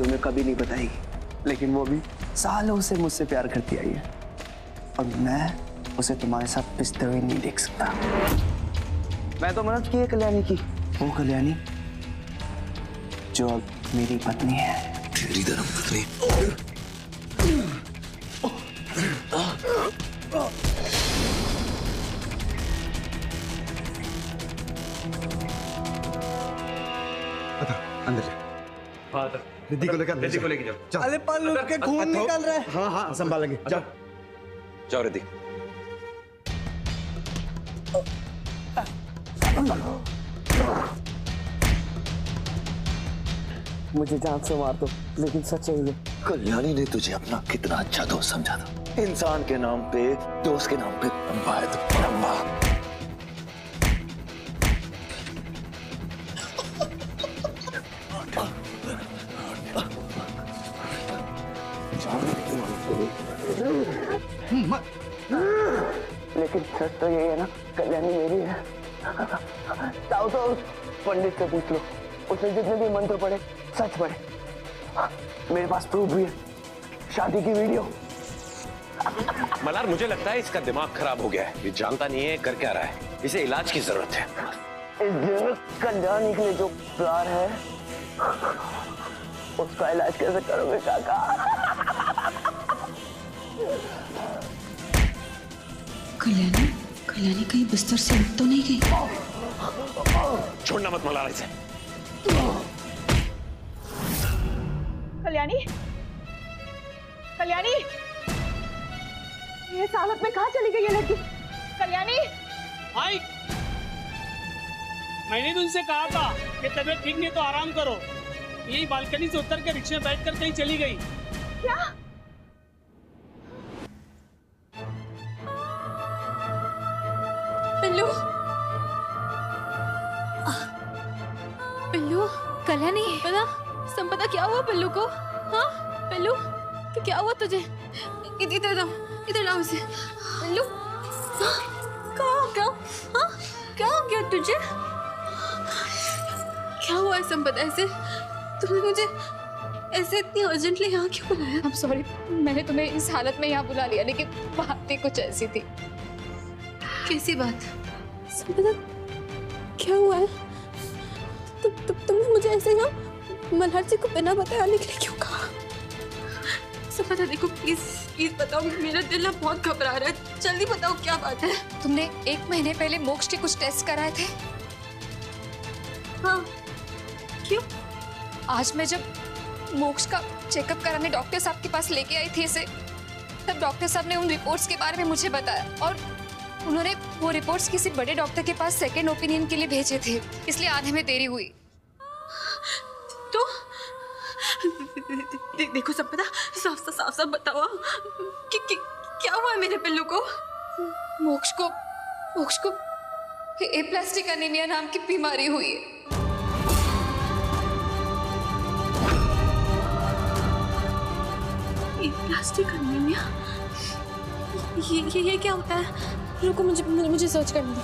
तुम्हें कभी नहीं बताएगी, लेकिन वो भी सालों से मुझसे प्यार करती आई है और मैं उसे तुम्हारे साथ पिसते हुए नहीं देख सकता। मैं तो मदद की है कल्याणी की, वो कल्याणी जो अब मेरी पत्नी है। तेरी धर्मपत्नी? अंदर जा। रिद्धि को लेके जाओ। अरे पल्लू के खून निकल रहा है। हाँ हाँ संभालेंगे, जाओ जाओ रिद्धि। मुझे जान से मार दो, लेकिन सच है ये। कल्याणी ने तुझे अपना कितना अच्छा दोस्त समझा था। इंसान के नाम पे, दोस्त के नाम पे लंबा है तो लंबा। लेकिन सच तो ये है ना, कल्याणी मेरी है। चाहो तो उस पंडित से पूछ लो, उसने जितने भी मंत्र पढ़े सच पढ़े। मेरे पास प्रूफ भी है, शादी की वीडियो। मल्हार, मुझे लगता है इसका दिमाग खराब हो गया है। ये जानता नहीं है कर क्या रहा है। इसे इलाज की जरूरत है। इस दिल में कल्याणी के लिए जो प्यार है उसका इलाज कैसे करोगे काका? कल्याणी कहीं बिस्तर से उठ तो नहीं गई? छोड़ना मत मल्हार इसे। कल्याणी, ये हालत में कहाँ चली गई ये लड़की? कल्याणी, भाई मैंने तो उनसे कहा था कि तबीयत ठीक नहीं तो आराम करो। यही बालकनी से उतर के रिक्शे में बैठ कर कहीं चली गई। क्या? पिल्लू, पिल्लू, कल्याणी, पता संपदा क्या हुआ पिल्लू को? हाँ पिल्लू, क्या हुआ तुझे? इधर लाओ इसे। पिल्लू, क्या हो गया तुझे? क्या हुआ है संपदा? ऐसे तुमने मुझे ऐसे इतनी अर्जेंटली यहाँ क्यों बुलाया? I'm sorry, मैंने तुम्हें इस हालत में यहाँ बुला लिया, लेकिन बात ही कुछ ऐसी थी। कैसी बात? संपदा, क्या हुआ है? तुमने मुझे ऐसे यहाँ मल्हार जी को बिना बताए आने के लिए क्यों कहा? संपदा देखो, प्लीज बताओ, मेरा दिल ना बहुत घबरा रहा है। जल्दी बताओ क्या बात है? तुमने 1 महीने पहले मोक्ष के कुछ टेस्ट कराए थे। हाँ, क्यों? आज मैं जब मोक्ष का चेकअप कराने डॉक्टर साहब के पास लेके आई थी इसे, तब डॉक्टर साहब ने उन रिपोर्ट्स के बारे में मुझे बताया और उन्होंने वो रिपोर्ट्स किसी बड़े डॉक्टर के पास सेकेंड ओपिनियन के लिए भेजे थे, इसलिए आने में देरी हुई। तो देखो संपदा, साफ बताओ कि क्या हुआ है मेरे पिल्लू को? मोक्ष को एप्लास्टिक एनीमिया नाम की बीमारी हुई है। Aplastic anaemia? ये क्या होता है? रुको, मुझे सर्च करने दो।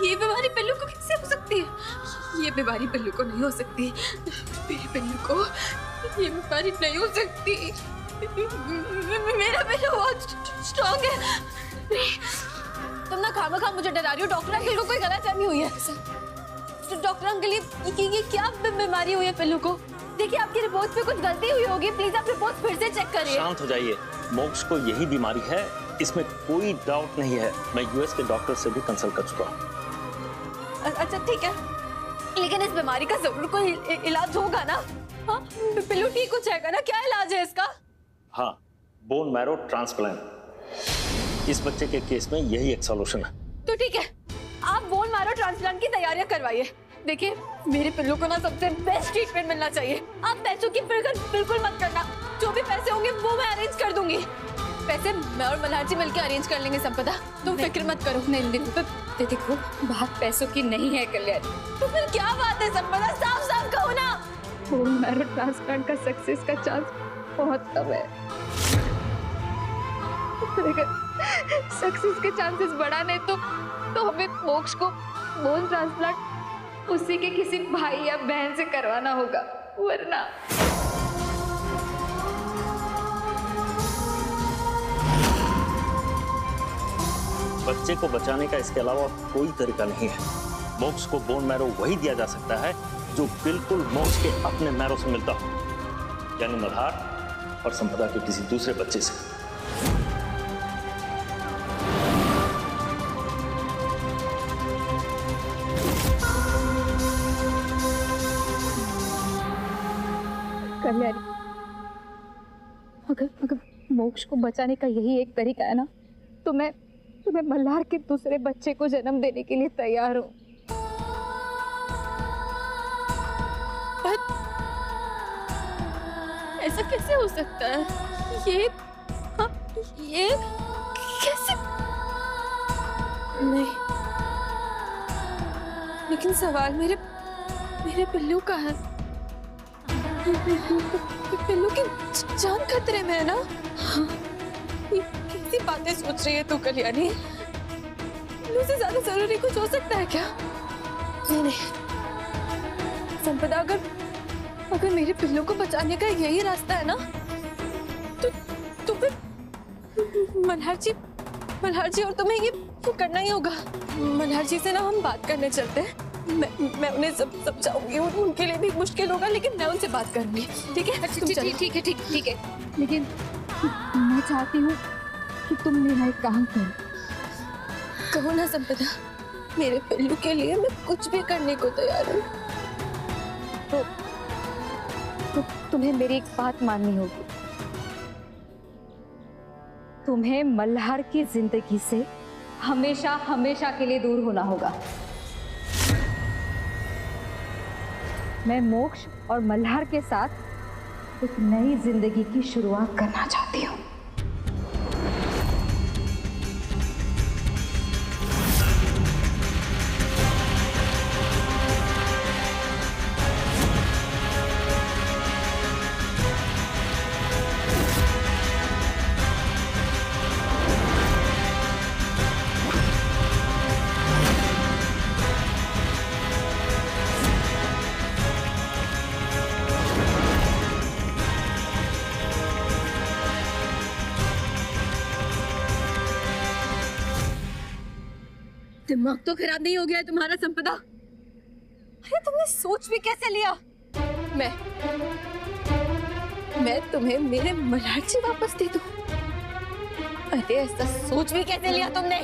ये बीमारी पिल्लू को कैसे हो सकती है? ये बीमारी पिल्लू को नहीं हो सकती। मेरे पिल्लू को ये बीमारी नहीं हो सकती। मेरा पिल्लू बहुत स्ट्रॉन्ग है। तुम ना खामखा मुझे डरा रही हो। डॉक्टर अंकल को कोई गलतफहमी हुई है। तो डॉक्टर अंकल, ये क्या बीमारी हुई है पिल्लू को? देखिए, आपकी रिपोर्ट पे कुछ गलती हुई होगी। प्लीज आप रिपोर्ट फिर से चेक करिए। शांत हो जाइए। मोक्ष को यही बीमारी है, इसमें कोई डाउट नहीं है। मैं यूएस के डॉक्टर से भी कंसल्ट कर चुका हूँ। अच्छा ठीक है, लेकिन इस बीमारी का जरूर कोई इलाज होगा ना? हाँ, पिल्लू ठीक हो जाएगा ना? क्या इलाज है इसका? हाँ, बोन मैरो ट्रांसप्लांट। इस बच्चे के केस में यही एक सॉल्यूशन है। तो ठीक है, आप बोन मैरो ट्रांसप्लांट की तैयारियां करवाइए। देखिए, मेरे पिल्लू को ना सबसे बेस्ट ट्रीटमेंट मिलना चाहिए। आप पैसों की फिक्र बिल्कुल मत करना। जो भी पैसे होंगे वो मैं अरेंज कर दूंगी। पैसे मैं और मल्हार जी मिलकर अरेंज कर लेंगे संपदा, तुम फिक्र मत करो। नहीं देखो, बात पैसों की नहीं है कल्याणी। तो फिर क्या बात है संपदा, साफ साफ कहो ना। बोन मैरो ट्रांसप्लांट का सक्सेस का चांस बहुत कम है। सक्सेस के चांसेस बढ़ाने तो हमें मोक्ष को बोन ट्रांसप्लांट उसी के किसी भाई या बहन से करवाना होगा, वरना बच्चे को बचाने का इसके अलावा कोई तरीका नहीं है। मोक्ष को बोन मैरो वही दिया जा सकता है जो बिल्कुल मोक्ष के अपने मैरो से मिलता हो, यानी मल्हार और संपदा के किसी दूसरे बच्चे से। कल्याणी, अगर मोक्ष को बचाने का यही एक तरीका है ना, तो मैं मल्हार के दूसरे बच्चे को जन्म देने के लिए तैयार हूँ। ऐसा कैसे हो सकता है? ये कैसे? नहीं, लेकिन सवाल मेरे पिल्लू का है। पिल्लू की जान खतरे में है ना? ये कैसी बातें सोच रही है तू कल्याणी? पिल्लू से ज्यादा जरूरी कुछ हो सकता है क्या? नहीं संपदा, अगर मेरे पिल्लू को बचाने का यही रास्ता है ना, तो फिर मल्हार जी और तुम्हें ये करना ही होगा। मल्हार जी से ना हम बात करने चलते हैं। मैं उन्हें सब समझाऊंगी, उनके लिए भी मुश्किल होगा, लेकिन मैं उनसे बात करूंगी। ठीक है? ठीक है। लेकिन मैं चाहती हूँ कि तुम मेरा एक काम करो। कहो ना संपदा, मेरे पिल्लू के लिए मैं कुछ भी करने को तैयार हूँ। तो तुम्हें मेरी एक बात माननी होगी। तुम्हें मल्हार की जिंदगी से हमेशा के लिए दूर होना होगा। मैं मोक्ष और मल्हार के साथ एक नई जिंदगी की शुरुआत करना चाहती हूँ। दिमाग तो खराब नहीं हो गया है तुम्हारा संपदा? अरे तुमने सोच भी कैसे लिया? मैं तुम्हें मेरे मल्हार जी वापस दे दूं? अरे ऐसा सोच भी कैसे लिया तुमने?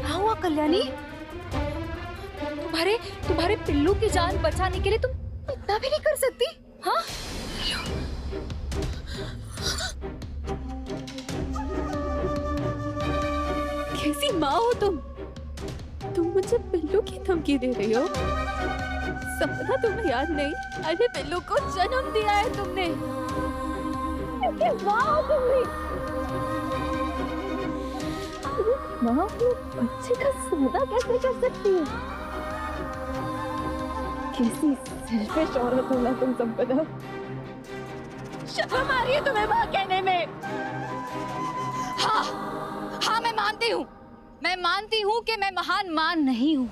हाँ हुआ कल्याणी, तुम्हारे पिल्लू की जान बचाने के लिए तुम इतना भी नहीं कर सकती? हाँ कैसी माँ हो तुम मुझे पिल्लू की धमकी दे रही हो? संपदा तुम्हें याद नहीं? अरे पिल्लू को जन्म दिया है तुमने। माँ हो तुमने। माँ अपने बच्चे का सौदा कैसे कर सकती है? कैसी सेल्फिश औरत हो ना तुम संपदा। शर्म आ रही है तुम्हें माँ कहने में? हाँ मैं मानती हूँ कि मैं महान मां नहीं हूँ,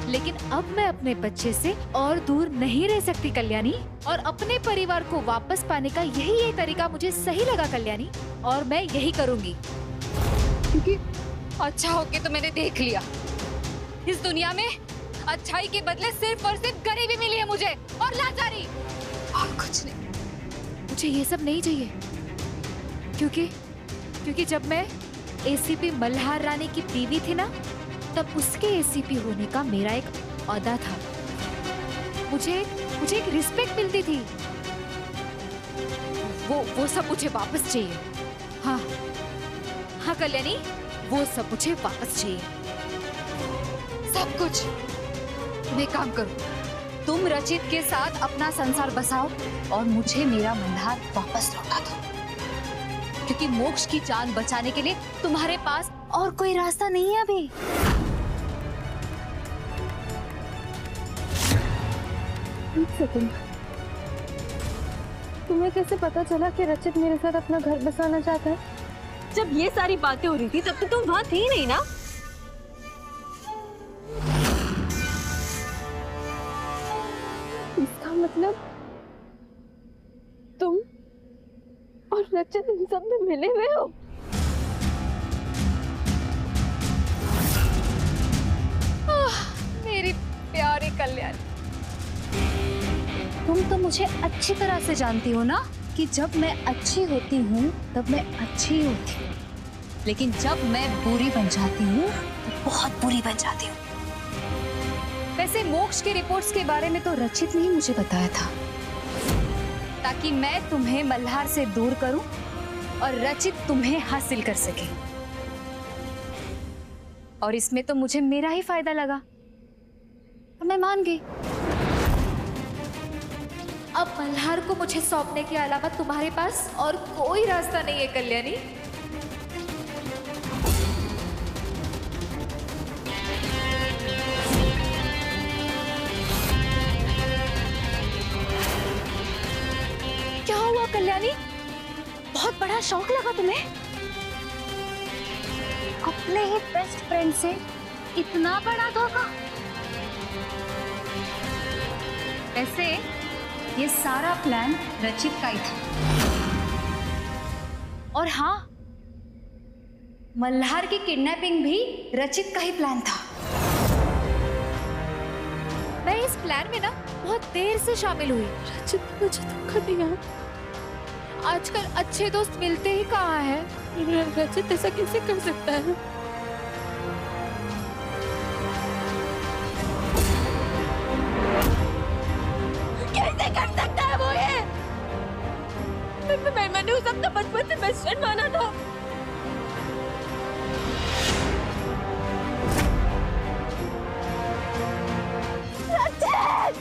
लेकिन अब मैं अपने बच्चे से और दूर नहीं रह सकती कल्याणी, और अपने परिवार को वापस पाने का यही एक तरीका मुझे सही लगा कल्याणी, और मैं यही करूंगी। क्योंकि अच्छा हो के तो मैंने देख लिया, इस दुनिया में अच्छाई के बदले सिर्फ और सिर्फ गरीबी मिली है मुझे, और लाचारी, और कुछ नहीं। मुझे ये सब नहीं चाहिए, क्योंकि जब मैं एसीपी मल्हार रानी की बीवी थी ना, तब उसके एसीपी होने का मेरा एक औदा था। मुझे एक रिस्पेक्ट मिलती थी। वो सब मुझे वापस चाहिए। हाँ कल्याणी, वो सब मुझे वापस चाहिए, सब कुछ। मैं काम करूं, तुम रचित के साथ अपना संसार बसाओ और मुझे मेरा मल्हार वापस लौटा दो, क्योंकि मोक्ष की जान बचाने के लिए तुम्हारे पास और कोई रास्ता नहीं है अभी। एक सेकंड, तुम्हें कैसे पता चला कि रचित मेरे साथ अपना घर बसाना चाहता है? जब ये सारी बातें हो रही थी तब तो तुम वहां थी नहीं ना? इसका मतलब तुम और रचित इन सब में मिले हुए हो? मेरी प्यारी कल्याणी, तुम तो मुझे अच्छी तरह से जानती हो ना कि जब मैं अच्छी होती हूँ तब मैं अच्छी होती हूँ, लेकिन जब मैं बुरी बन जाती हूँ तो बहुत बुरी बन जाती हूँ। वैसे मोक्ष के रिपोर्ट्स के बारे में तो रचित ने ही मुझे बताया था, ताकि मैं तुम्हें मल्हार से दूर करूं और रचित तुम्हें हासिल कर सके। और इसमें तो मुझे मेरा ही फायदा लगा तो मैं मान गई। अब मल्हार को मुझे सौंपने के अलावा तुम्हारे पास और कोई रास्ता नहीं है कल्याणी। क्या हुआ कल्याणी? बहुत बड़ा शौक लगा तुम्हें? अपने ही बेस्ट फ्रेंड से इतना बड़ा धोखा? वैसे ये सारा प्लान रचित का ही था। और हाँ, मल्हार की किडनैपिंग भी रचित का ही प्लान था। मैं इस प्लान में ना बहुत देर से शामिल हुई। रचित ने मुझे धोखा दिया। आजकल अच्छे दोस्त मिलते ही कहाँ हैं? रचित ऐसा कैसे कर सकता है? कैसे कर सकता है वो ये? मैंने उसे अपना बचपन से बेस्ट फ्रेंड माना था। रचित!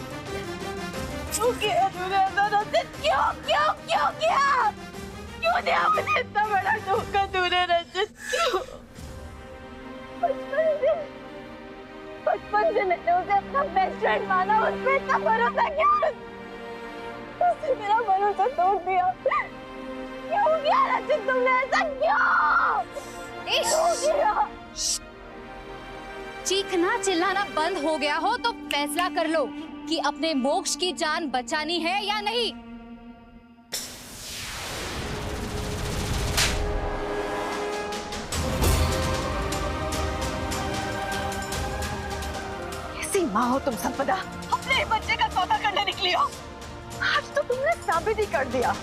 क्यों किया तूने ऐसा रचित? क्यों क्यों क्यों किया? क्यों दिया मुझे इतना बड़ा धोखा तूने रचित? क्यों? बचपन से मैंने उसे अपना बेस्ट फ्रेंड माना, उस पे इतना भरोसा क्यों? उसने मेरा भरोसा तोड़ दिया। क्यों किया रचित तुमने ऐसा? क्यों किया? चीखना चिल्लाना बंद हो गया हो तो फैसला कर लो कि अपने मोक्ष की जान बचानी है या नहीं। कैसी माँ हो तुम संपदा? अपने बच्चे का सौदा करने निकली हो। आज तो तुमने साबित ही कर दिया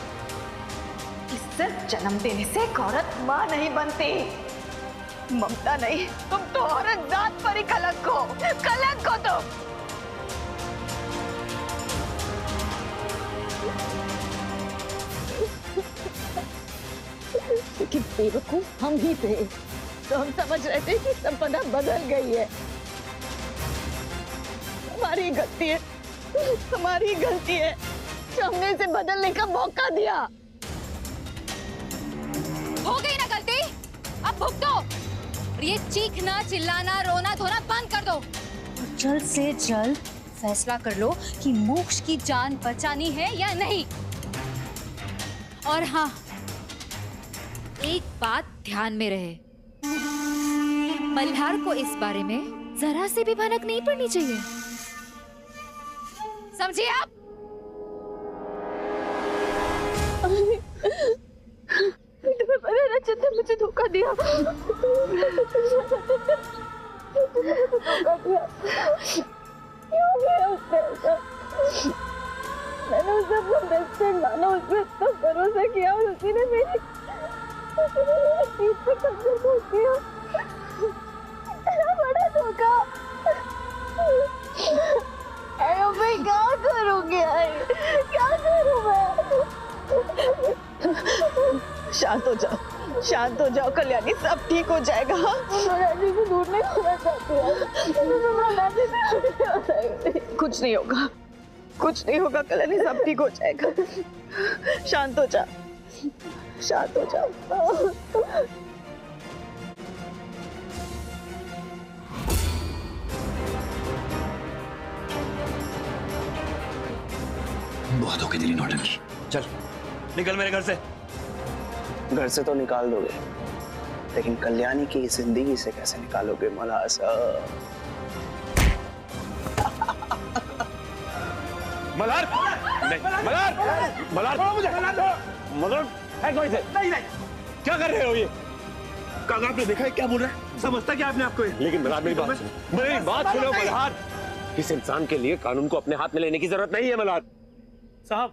कि सिर्फ जन्म देने से एक औरत माँ नहीं बनती। ममता नहीं, तुम तो औरत जात पर ही कलंक हो। कलंक हो तुम। लेकिन बेवकूफ हम ही थे, तो हम समझ रहे थे कि संपदा बदल गई है। हमारी गलती है, हमारी गलती है जो हमने इसे बदलने का मौका दिया। हो गई ना गलती, अब भुगतो। और ये चीखना चिल्लाना रोना धोना बंद कर दो और जल्द से जल्द फैसला कर लो कि मोक्ष की जान बचानी है या नहीं। और हाँ, एक बात ध्यान में रहे, मल्हार को इस बारे में जरा से भी भनक नहीं पड़नी चाहिए, समझिए आप? रचित ने मुझे धोखा दिया। क्यों किया उसने ऐसा? मैंने उसे अपना बेस्ट फ्रेंड माना, उस पर इतना भरोसा किया और उसी ने मेरी चीज पे कब्जा कर दिया। इतना बड़ा धोखा। अरे मैं क्या करूँगी? क्या करूँ मैं? शांत हो जाओ, शांत हो जाओ कल्याणी, सब ठीक हो जाएगा। राजी को दूर नहीं होना चाहती है। कुछ नहीं होगा, कुछ नहीं होगा कल्याणी, सब ठीक हो जाएगा। शांत हो जा, शांत हो जा। बहुत हो गई तेरी नौटंकी, चल निकल मेरे घर से। घर से तो निकाल दोगे, लेकिन कल्याणी की जिंदगी से कैसे निकालोगे मल्हार साहब? मल्हार नहीं, मल्हार मल्हार मल्हार है कोई से? नहीं क्या कर रहे हो ये? काका आपने देखा है क्या बोल रहा है? समझता क्या आपने आपको? लेकिन मल्हार मेरी बात सुनो, मेरी बात सुनो मल्हार। इस इंसान के लिए कानून को अपने हाथ में लेने की जरूरत नहीं है मल्हार साहब।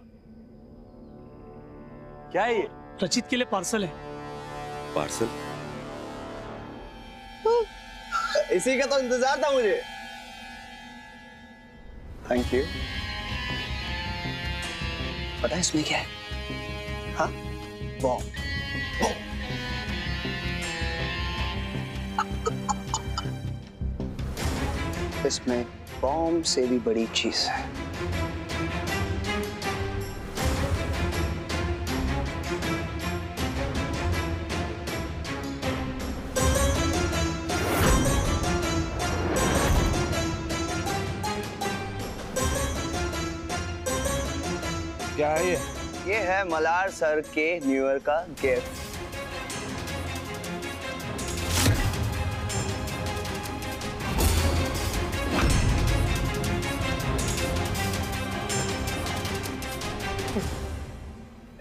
क्या है ये? रचित के लिए पार्सल है। पार्सल? इसी का तो इंतजार था मुझे। Thank you. पता है इसमें क्या है? हाँ, बॉम्ब। इसमें बॉम्ब से भी बड़ी चीज है। क्या है ये? ये है मल्हार सर के न्यू ईयर का गिफ्ट।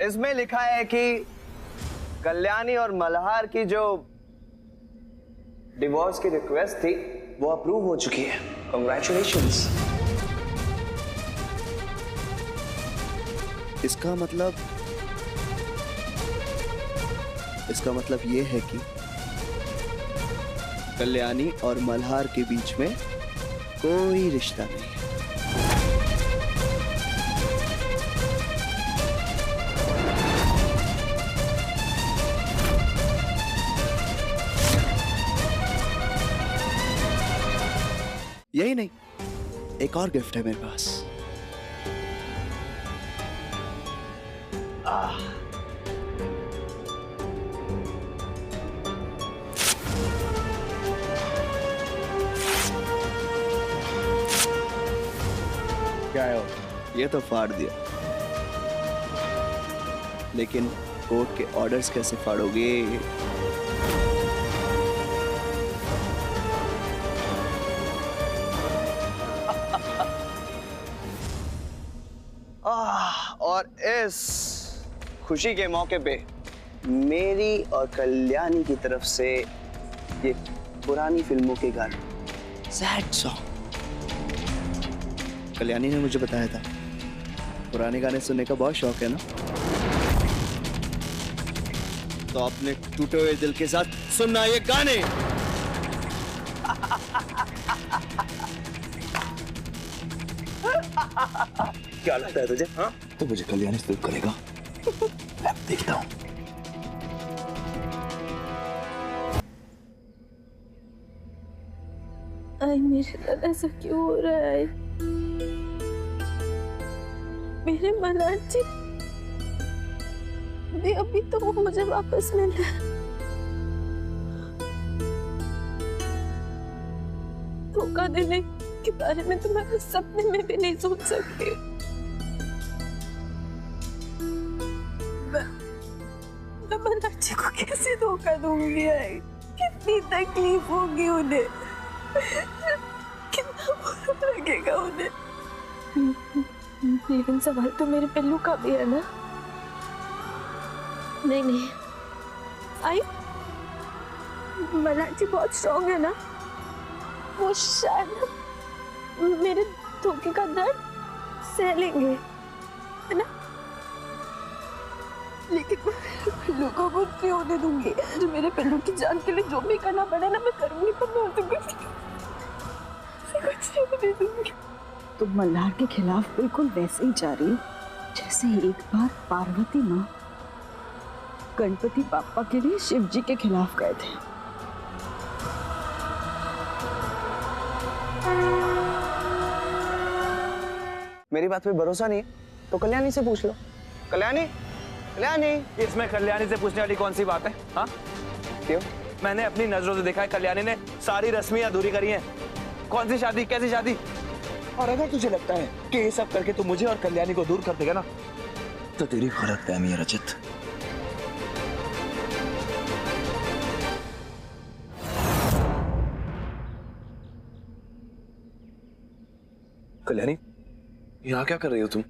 इसमें लिखा है कि कल्याणी और मल्हार की जो डिवोर्स की रिक्वेस्ट थी वो अप्रूव हो चुकी है। कांग्रेचुलेशंस। इसका मतलब ये है कि कल्याणी और मल्हार के बीच में कोई रिश्ता नहीं है। यही नहीं, एक और गिफ्ट है मेरे पास। क्या है? ये तो फाड़ दिया, लेकिन कोर्ट के ऑर्डर्स कैसे फाड़ोगे? और इस खुशी के मौके पे मेरी और कल्याणी की तरफ से ये पुरानी फिल्मों के गाने सैड सॉन्ग। कल्याणी ने मुझे बताया था पुराने गाने सुनने का बहुत शौक है ना, तो अपने टूटे हुए दिल के साथ सुनना ये गाने। क्या लगता है तुझे? हाँ, तो मुझे कल्याणी से दूर करेगा। मैं देखता हूँ। मेरे साथ ऐसा क्यों हो रहा है? मेरे मल्हार जी अभी तो वो मुझे वापस मिला। धोखा देने के बारे में तो मैं अपने सपने में भी नहीं सोच सकती। मैं मल्हार जी को कैसे धोखा दूंगी? कितनी तकलीफ होगी उन्हें, कितना बुरा लगेगा उन्हें। लेकिन सवाल तो मेरे पिल्लू का भी है ना। नहीं आई मल्हार जी बहुत स्ट्रॉन्ग है ना, वो शायद मेरे धोखे का दर्द सह लेंगे, है ना। लेकिन मैं पिल्लू को कुछ नहीं होने दूंगी। जो मेरे पिल्लू की जान के लिए जो भी करना पड़े ना मैं करूंगी, पर मैं उसे कुछ नहीं होने दूंगी। तो मल्हार के खिलाफ बिल्कुल वैसे ही जा रही जैसे एक बार पार्वती माँ गणपति बाप्पा के लिए शिव जी के खिलाफ गए थे। मेरी बात पे भरोसा नहीं है तो कल्याणी से पूछ लो। कल्याणी, कल्याणी। इसमें कल्याणी से पूछने वाली कौन सी बात है? हाँ, क्यों? मैंने अपनी नजरों से देखा है कल्याणी ने सारी रस्में अधूरी करी हैं। कौन सी शादी, कैसी शादी? और अगर तुझे लगता है कि ये सब करके तू मुझे और कल्याणी को दूर कर देगा ना, तो तेरी गलतफहमी है रजत। कल्याणी, यहाँ क्या कर रही हो तुम?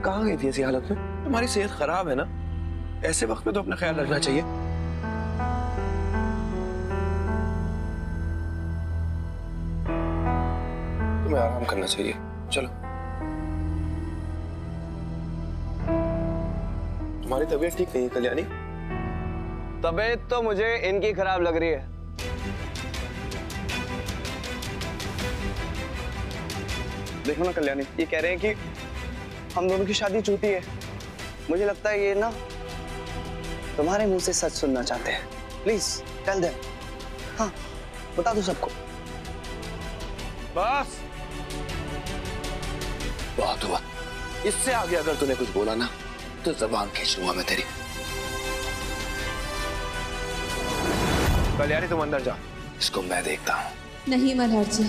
कहाँ गई थी ऐसी हालत में? तुम्हारी सेहत खराब है ना, ऐसे वक्त में तो अपना ख्याल रखना चाहिए। तुम्हें आराम करना चाहिए, चलो। तुम्हारी तबीयत ठीक नहीं है कल्याणी? तबीयत तो मुझे इनकी खराब लग रही है। देखो ना कल्याणी, ये कह रहे हैं कि हम दोनों की शादी झूठी है। मुझे लगता है ये ना तुम्हारे मुंह से सच सुनना चाहते हैं। Please tell them. हाँ, बता दो सबको। बस बहुत हुआ, इससे आगे अगर तूने कुछ बोला ना तो जबान खींच लूंगा मैं तेरी। कल्याणी तुम अंदर जा, इसको मैं देखता हूँ। नहीं मल्हार जी,